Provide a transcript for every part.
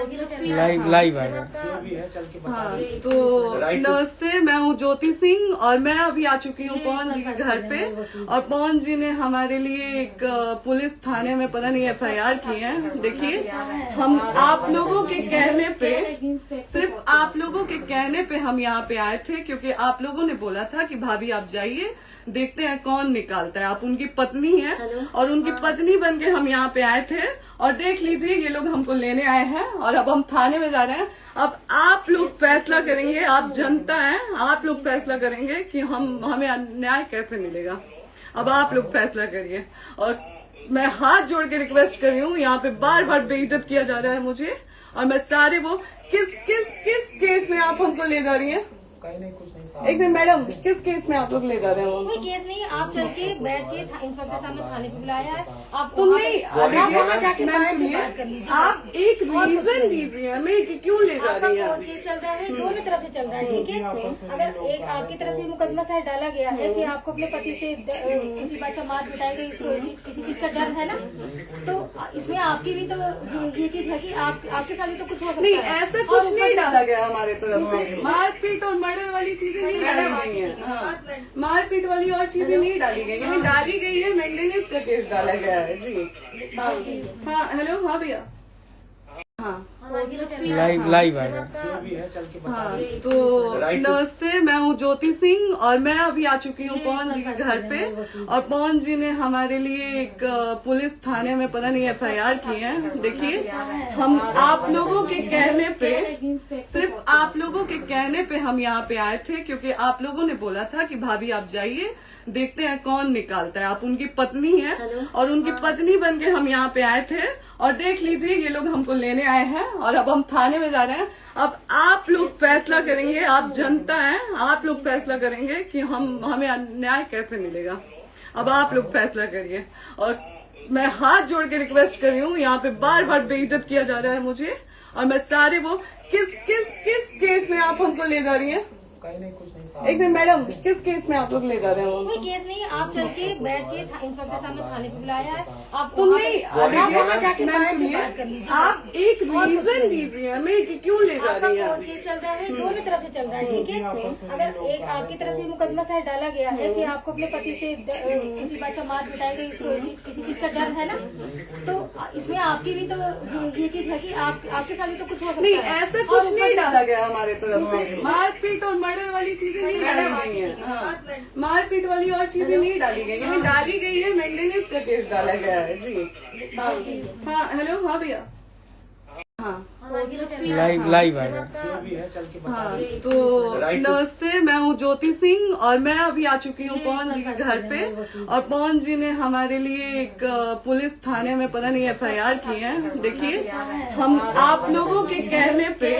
Live आ रहा हाँ, तो नमस्ते, मैं हूँ ज्योति सिंह और मैं अभी आ चुकी हूँ पवन जी के घर पे। और पवन जी ने हमारे लिए एक पुलिस थाने में पता नहीं FIR की है। देखिए, हम आप लोगों के कहने पे, सिर्फ आप लोगों के कहने पे हम यहाँ पे आए थे, क्योंकि आप लोगों ने बोला था कि भाभी आप जाइए, देखते हैं कौन निकालता है। आप उनकी पत्नी हैं और उनकी पत्नी बन के हम यहाँ पे आए थे। और देख लीजिए, ये लोग हमको लेने आए हैं और अब हम थाने में जा रहे हैं। अब आप लोग फैसला करेंगे, आप जनता हैं, आप लोग फैसला करेंगे कि हमें न्याय कैसे मिलेगा। अब आप लोग फैसला करिए। और मैं हाथ जोड़ के रिक्वेस्ट कर रही हूँ, यहाँ पे बार बार बेइज्जत किया जा रहा है मुझे। और मैं सारे वो किस केस में आप हमको ले जा रही हैं? एक दिन मैडम, किस केस में आप लोग ले जा रहे हो? कोई केस नहीं, आप चल के बैठ के इंस्पेक्टर साहब ने थाने पे बुलाया है। आप तुम नहीं, वहाँ जाके बात कर लीजिए। आप एक रीजन दीजिए हमें कि क्यों ले जा रही है। कोर्ट केस चल रहा है, दोनों तरफ से चल रहा है, ठीक है। अगर एक आपकी तरफ से मुकदमा शायद डाला गया है कि आपको अपने पति से किसी बात का मार पिटाई गई, किसी चीज का डर है ना, तो इसमें आपकी भी तो ये चीज है कि आपके साथ भी तो कुछ हो सकता है। नहीं, ऐसा कुछ नहीं डाला गया हमारे तरफ से। मारपीट और मर्डर वाली चीजें नहीं डाली गई है। हाँ, मारपीट वाली और चीजें नहीं डाली गई है। डाली गई है मेंटेनेंस का केस डाला गया है जी। हाँ, हेलो, हाँ भैया, हाँ लाइव आ रहा हाँ, तो नमस्ते, मैं हूँ ज्योति सिंह और मैं अभी आ चुकी हूँ पवन जी के घर पे। और पवन जी ने हमारे लिए एक पुलिस थाने में पता नहीं FIR की है। देखिए, हम आप लोगों के कहने पे, सिर्फ आप लोगों के कहने पे हम यहाँ पे आए थे, क्योंकि आप लोगों ने बोला था कि भाभी आप जाइए, देखते हैं कौन निकालता है। आप उनकी पत्नी हैं और उनकी पत्नी बन के हम यहाँ पे आए थे। और देख लीजिए, ये लोग हमको लेने आए हैं और अब हम थाने में जा रहे हैं। अब आप लोग फैसला करेंगे, आप जनता हैं, आप लोग फैसला करेंगे कि हमें न्याय कैसे मिलेगा। अब आप लोग फैसला करिए। और मैं हाथ जोड़ के रिक्वेस्ट कर रही हूँ, यहाँ पे बार बार बेइज्जत किया जा रहा है मुझे। और मैं सारे वो किस केस में आप हमको ले जा रही हैं? एक दिन मैडम, किस केस में आप लोग ले जा रहे हो? कोई केस नहीं, आप चल के बैठ के इंस्पेक्टर साहब ने थाने पे बुलाया है। आप तुम नहीं, वहाँ जाके बात कर लीजिए। आप एक रीजन दीजिए हमें कि क्यों ले जा रही है। कोर्ट केस चल रहा है, दोनों तरफ से चल रहा है, ठीक है। अगर एक आपकी तरफ से मुकदमा शायद डाला गया है कि आपको अपने पति से किसी बात का मार पिटाई गई, किसी चीज का डर है ना, तो इसमें आपकी भी तो ये चीज है कि आपके साथ भी तो कुछ हो सकता है। नहीं, ऐसा कुछ नहीं डाला गया हमारे तरफ से। मारपीट और मर्डर वाली चीजें नहीं डाली गई है। हाँ, मारपीट वाली और चीजें नहीं डाली गई है। डाली गई है मेंटेनेंस का केस डाला गया है जी। हाँ, हेलो, हाँ भैया, हाँ लाइव आ रहा हाँ, तो नमस्ते, मैं हूँ ज्योति सिंह और मैं अभी आ चुकी हूँ पवन जी के घर पे। और पवन जी ने हमारे लिए एक पुलिस थाने में पता नहीं FIR की है। देखिए, हम आप लोगों के कहने पे,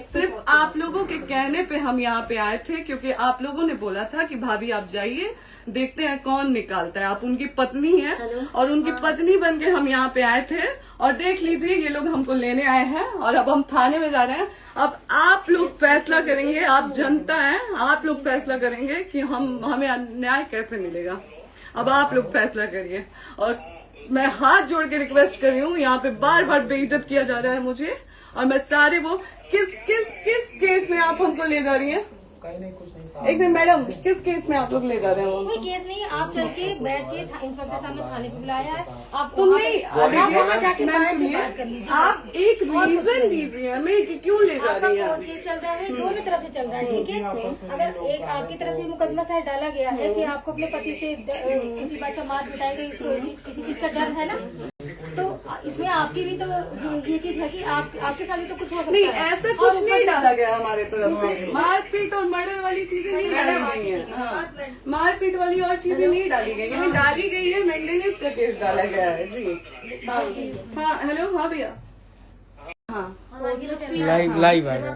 सिर्फ आप लोगों के कहने पे हम यहाँ पे आए थे, क्योंकि आप लोगों ने बोला था कि भाभी आप जाइए, देखते हैं कौन निकालता है। आप उनकी पत्नी हैं और उनकी पत्नी बन के हम यहाँ पे आए थे। और देख लीजिए, ये लोग हमको लेने आए हैं और अब हम थाने में जा रहे हैं। अब आप लोग फैसला करेंगे, आप जनता हैं, आप लोग फैसला करेंगे कि हमें न्याय कैसे मिलेगा। अब आप लोग फैसला करिए। और मैं हाथ जोड़ के रिक्वेस्ट कर रही हूँ, यहाँ पे बार बार बेइज्जत किया जा रहा है मुझे। और मैं सारे वो किस केस में आप हमको ले जा रही हैं? एक दिन मैडम, किस केस में आप लोग ले जा रहे हो? कोई केस नहीं, आप चल के बैठ के इंस्पेक्टर साहब ने थाने पे बुलाया है। आप तुम नहीं, वहाँ जाके बात कर लीजिए। आप एक रीजन दीजिए हमें कि क्यों ले जा रही है। कोर्ट केस चल रहा है, दोनों तरफ से चल रहा है, ठीक है। अगर एक आपकी तरफ से मुकदमा शायद डाला गया है कि आपको अपने पति से किसी बात का मार पिटाई गई, किसी चीज का डर है ना, तो इसमें आपकी भी तो ये चीज है कि आपके साथ भी तो कुछ हो सकता है। नहीं, ऐसा कुछ नहीं डाला गया हमारे तरफ से। मारपीट और मर्डर वाली चीजें नहीं डाली गई है। हाँ, मारपीट वाली और चीजें नहीं डाली गई है। डाली गई है मेंटेनेंस का केस डाला गया है जी। हाँ, हेलो, हाँ भैया, हाँ लाइव आ रहा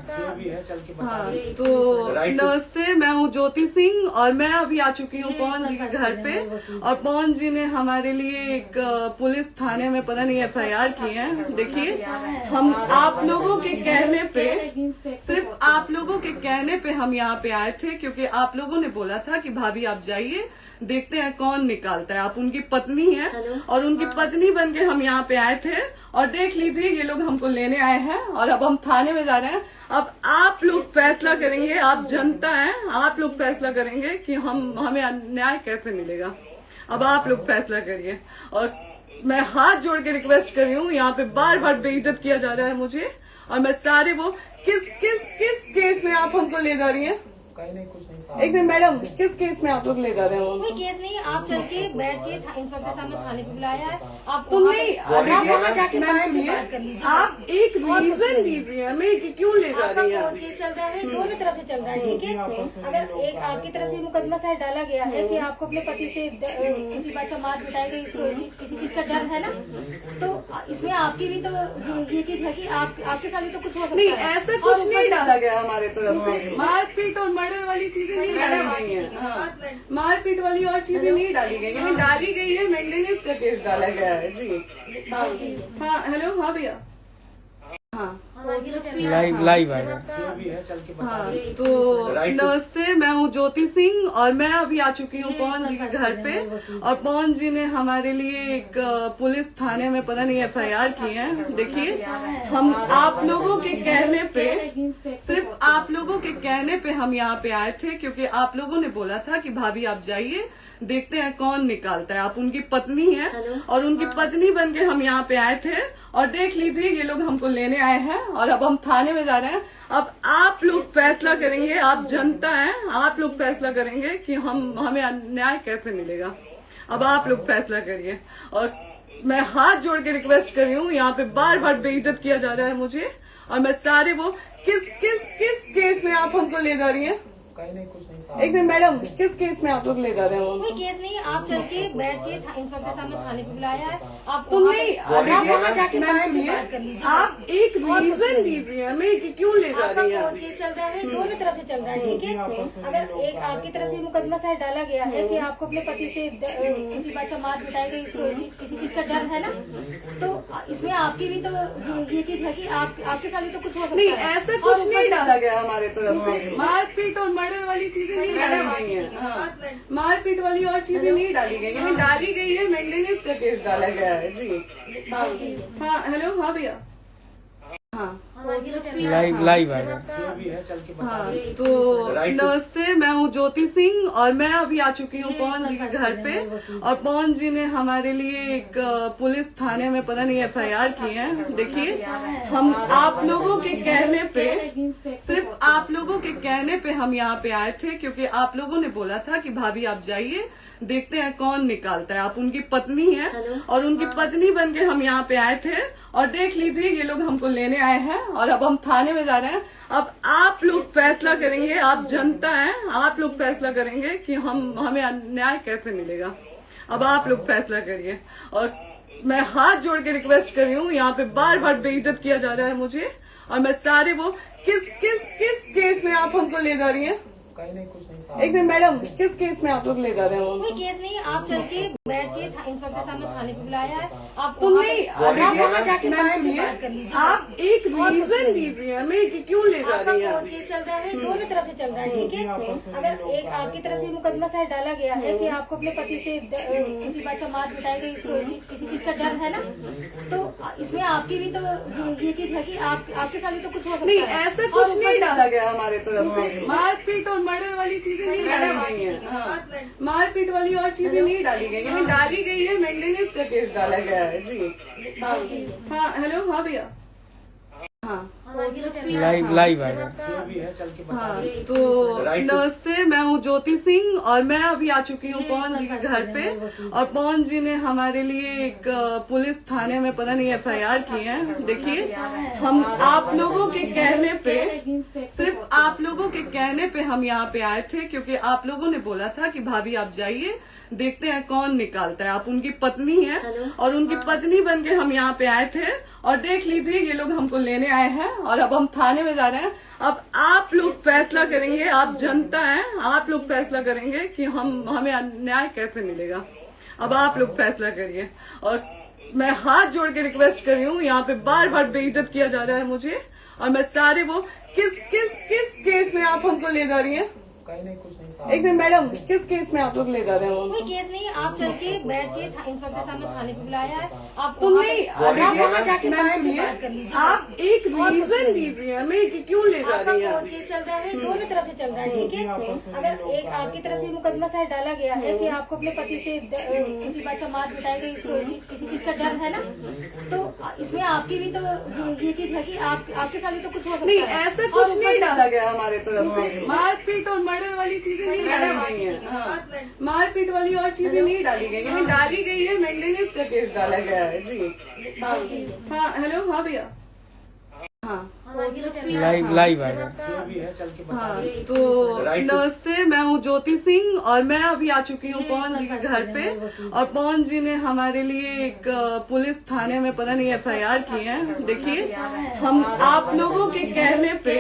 हाँ, तो नमस्ते, मैं हूँ ज्योति सिंह और मैं अभी आ चुकी हूँ पवन जी के घर पे। और पवन जी ने हमारे लिए एक पुलिस थाने में पता नहीं FIR की है। देखिए, हम आप लोगों के कहने पे, सिर्फ आप लोगों लोगों के कहने पे हम यहाँ पे आए थे, क्योंकि आप लोगों ने बोला था कि भाभी आप जाइए, देखते हैं कौन निकालता है। आप उनकी पत्नी हैं और उनकी पत्नी बन के हम यहाँ पे आए थे, और देख लीजिए ये लोग हमको लेने आए हैं और अब हम थाने में जा रहे हैं। अब आप लोग फैसला करेंगे, आप जनता हैं, आप लोग फैसला करेंगे कि हमें न्याय कैसे मिलेगा। अब आप लोग फैसला करिए, और मैं हाथ जोड़ के रिक्वेस्ट कर रही हूँ, यहाँ पे बार बार बेइज्जत किया जा रहा है मुझे, और मैं सारे वो किस केस में आप हमको ले जा रही हैं? एक दिन मैडम, किस केस में आप लोग ले जा रहे हो? कोई केस नहीं, आप चल के बैठ के इंस्पेक्टर साहब ने थाने पे बुलाया है। आप तुम नहीं, वहाँ जाके मैम बात सुनिए, कर लीजिए। आप एक रीजन दीजिए हमें कि क्यों ले जा रही हैं। कोर्ट केस चल रहा है, दोनों तरफ से चल रहा है, ठीक है। अगर एक आपकी तरफ से मुकदमा शायद डाला गया है कि आपको अपने पति से किसी बात का मार पिटाई गई, किसी चीज का डर है ना, तो इसमें आपकी भी तो ये चीज है कि आपके साथ भी तो कुछ हो सकता नहीं, है। ऐसा कुछ नहीं डाला गया हमारे तरफ से। मारपीट और मर्डर वाली चीजें नहीं डाली गई है। हाँ, मारपीट वाली और चीजें नहीं डाली गई है। डाली गई है मेंटेनेंस का केस डाला गया है जी। हाँ हेलो, हाँ भैया, हाँ लाइव आ रहा है। हाँ, तो नमस्ते, मैं हूँ ज्योति सिंह और मैं अभी आ चुकी हूँ पवन जी के घर पे, और पवन जी ने हमारे लिए एक पुलिस थाने में पता नहीं FIR की है। देखिए, हम आप लोगों के कहने पे, सिर्फ आप लोगों के कहने पे हम यहाँ पे आए थे, क्योंकि आप लोगों ने बोला था कि भाभी आप जाइए, देखते हैं कौन निकालता है। आप उनकी पत्नी हैं और उनकी पत्नी बन के हम यहाँ पे आए थे, और देख लीजिए ये लोग हमको लेने आए हैं और अब हम थाने में जा रहे हैं। अब आप लोग फैसला करेंगे, आप जनता हैं, आप लोग फैसला करेंगे कि हमें न्याय कैसे मिलेगा। अब आप लोग फैसला करिए, और मैं हाथ जोड़ के रिक्वेस्ट कर रही हूँ, यहाँ पे बार बार बेइज्जत किया जा रहा है मुझे, और मैं सारे वो किस केस में आप हमको ले जा रही हैं? एक दिन मैडम, किस केस में आप लोग ले जा रहे हो? कोई केस नहीं, आप चल के बैठ के इंस्पेक्टर साहब ने थाने पे बुलाया है। आप तुम नहीं, वहाँ जाके मैम बात सुनिए, कर लीजिए। आप एक रीजन दीजिए हमें कि क्यों ले जा रही हैं। कोर्ट केस चल रहा है, दोनों तरफ से चल रहा है, ठीक है। अगर एक आपकी तरफ से मुकदमा शायद डाला गया है कि आपको अपने पति से किसी बात का मार पिटाई गई, किसी चीज का डर है ना, तो इसमें आपकी भी तो ये चीज है कि आपके साथ भी तो कुछ हो सकता नहीं, है। ऐसा कुछ नहीं डाला गया हमारे तरफ से। मारपीट और मर्डर वाली चीजें नहीं डाली गई है। हाँ, मारपीट वाली और चीजें नहीं डाली गई है। डाली गई है मेंटेनेंस का केस डाला गया है जी। हाँ हेलो, हाँ भैया, हाँ लाइव आ रहा है। हाँ, तो नमस्ते, मैं हूँ ज्योति सिंह और मैं अभी आ चुकी हूँ पवन जी के घर पे, और पवन जी ने हमारे लिए एक पुलिस थाने में पता नहीं FIR की है। देखिए, हम आप लोगों के कहने पे, सिर्फ आप लोगों के कहने पे हम यहाँ पे आए थे, क्योंकि आप लोगों ने बोला था कि भाभी आप जाइए, देखते हैं कौन निकालता है। आप उनकी पत्नी हैं और उनकी पत्नी बन के हम यहाँ पे आए थे, और देख लीजिए ये लोग हमको लेने आए हैं और अब हम थाने में जा रहे हैं। अब आप लोग फैसला करेंगे, आप जनता हैं, आप लोग फैसला करेंगे कि हमें न्याय कैसे मिलेगा। अब आप लोग फैसला करिए, और मैं हाथ जोड़ के रिक्वेस्ट कर रही हूँ, यहाँ पे बार बार बेइज्जत किया जा रहा है मुझे, और मैं सारे वो किस केस में आप हमको ले जा रही हैं? एक दिन मैडम, किस केस में आप लोग ले जा रहे हो? कोई केस नहीं, आप चल के बैठ के इंस्पेक्टर साहब ने थाने पे बुलाया है। आप तुम नहीं, वहाँ जाके मैम बात सुनिए, कर लीजिए। आप एक रीजन दीजिए हमें कि क्यों ले जा रही हैं। कोर्ट केस चल रहा है, दोनों तरफ से चल रहा है, ठीक है। अगर एक आपकी तरफ से मुकदमा शायद डाला गया है कि आपको अपने पति से किसी बात का मार पिटाई गई, किसी चीज का डर है ना, तो इसमें आपकी भी तो ये चीज है कि आपके साथ भी तो कुछ हो सकता नहीं, है। ऐसा कुछ नहीं डाला गया हमारे तरफ से। मारपीट और मर्डर वाली चीजें नहीं डाली गई है। हाँ, मारपीट वाली और चीजें नहीं डाली गई है। डाली गई है मेंटेनेंस का केस डाला गया है जी। हाँ हेलो, हाँ भैया, हाँ लाइव आ रहा है। हाँ, तो नमस्ते, मैं हूँ ज्योति सिंह और मैं अभी आ चुकी हूँ पवन जी के घर पे, और पवन जी ने हमारे लिए एक पुलिस थाने में पता नहीं FIR की है। देखिए, हम आप लोगों के कहने पे, सिर्फ आप लोगों के कहने पे हम यहाँ पे आए थे, क्योंकि आप लोगों ने बोला था कि भाभी आप जाइए, देखते हैं कौन निकालता है। आप उनकी पत्नी हैं और उनकी पत्नी बन के हम यहाँ पे आए थे, और देख लीजिए ये लोग हमको लेने आए हैं और अब हम थाने में जा रहे हैं। अब आप लोग फैसला करेंगे, आप जनता हैं, आप लोग फैसला करेंगे कि हमें न्याय कैसे मिलेगा। अब आप लोग फैसला करिए, और मैं हाथ जोड़ के रिक्वेस्ट कर रही हूँ, यहाँ पे बार बार बेइज्जत किया जा रहा है मुझे, और मैं सारे वो किस किस किस केस में आप हमको ले जा रही हैं? कहीं नहीं, कुछ नहीं। एक दिन मैडम, किस केस में आप लोग ले जा रहे हो? कोई केस नहीं, आप चल के बैठ के इंस्पेक्टर साहब ने थाने पे बुलाया है, आप तुम नहीं, आप वहाँ जाके मैम बैठ के सुनिए, बात कर लीजिए। आप एक रीजन दीजिए हमें कि क्यों ले जा आपका रही हैं? कोर्ट केस चल रहा है, दोनों तरफ से चल रहा है, ठीक है। अगर एक आपकी तरफ से मुकदमा शायद डाला गया है कि आपको अपने पति से किसी बात का मार पिटाई गई, कोई किसी चीज का डर है ना, तो इसमें आपकी भी तो ये चीज है कि आपके साथ भी तो कुछ हो सकता नहीं, है। ऐसा कुछ नहीं डाला गया हमारे तरफ से। मारपीट और मर्डर वाली चीजें नहीं डाली गई हैं। हाँ, मारपीट वाली और चीजें नहीं डाली गई हैं। डाली गई है मेंटेनेंस का केस डाला गया है जी। हाँ हाँ, हेलो, हाँ भैया, हाँ लाइव आ रहा है। जो भी है चल के हाँ, तो नमस्ते, मैं हूँ ज्योति सिंह और मैं अभी आ चुकी हूँ पवन जी के घर पे। और पवन जी ने हमारे लिए एक पुलिस थाने में पता नहीं FIR की है। देखिए, हम आप लोगों के कहने पे,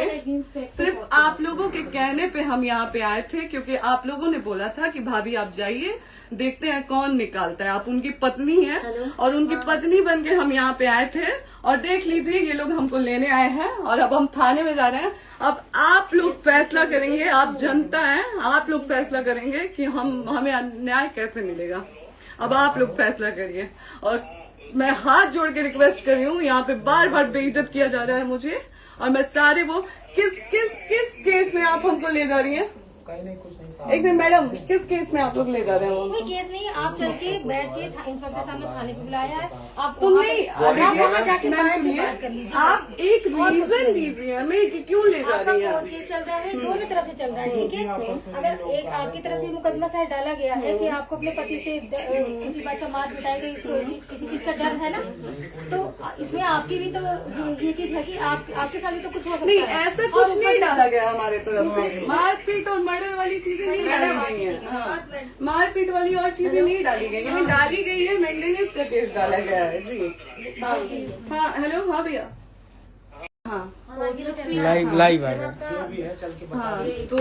सिर्फ आप लोगों के कहने पे हम यहाँ पे आए थे, क्योंकि आप लोगों ने बोला था कि भाभी आप जाइए, देखते हैं कौन निकालता है। आप उनकी पत्नी हैं और उनकी पत्नी बन के हम यहाँ पे आए थे। और देख लीजिए, ये लोग हमको लेने आए हैं और अब हम थाने में जा रहे हैं। अब आप लोग फैसला करेंगे, आप जनता हैं, आप लोग फैसला करेंगे कि हमें न्याय कैसे मिलेगा। अब आप लोग फैसला करिए। और मैं हाथ जोड़ के रिक्वेस्ट कर रही हूँ, यहाँ पे बार बार बेइज्जत किया जा रहा है मुझे। और मैं सारे वो किस किस किस केस में आप हमको ले जा रही हैं? कहीं नहीं, कुछ नहीं। एक दिन मैडम, किस केस में आप लोग ले जा रहे हो? कोई केस नहीं, आप चल के बैठ के इंस्पेक्टर साहब ने थाने पे बुलाया है, आप तुम नहीं, आप वहाँ जाके मैम बैठ के सुनिए, बात कर लीजिए। आप एक रीजन दीजिए हमें कि क्यों ले जा आपका रही हैं? कोर्ट केस चल रहा है, दोनों तरफ से चल रहा है, ठीक है। अगर एक आपकी तरफ से मुकदमा शायद डाला गया है कि आपको अपने पति से किसी बात का मार पिटाई गई, कोई किसी चीज का डर है ना, तो इसमें आपकी भी तो ये चीज है कि आपके साथ भी तो कुछ हो सकता नहीं, है। ऐसा कुछ नहीं डाला गया हमारे तरफ से। मारपीट और मर्डर वाली चीजें नहीं डाली गई हैं। हाँ, मारपीट वाली और चीजें नहीं डाली गई हैं। डाली गई है मेंटेनेंस का केस डाला गया है जी। हाँ हाँ, हेलो, हाँ भैया, हाँ लाइव आ रहा है। हाँ, तो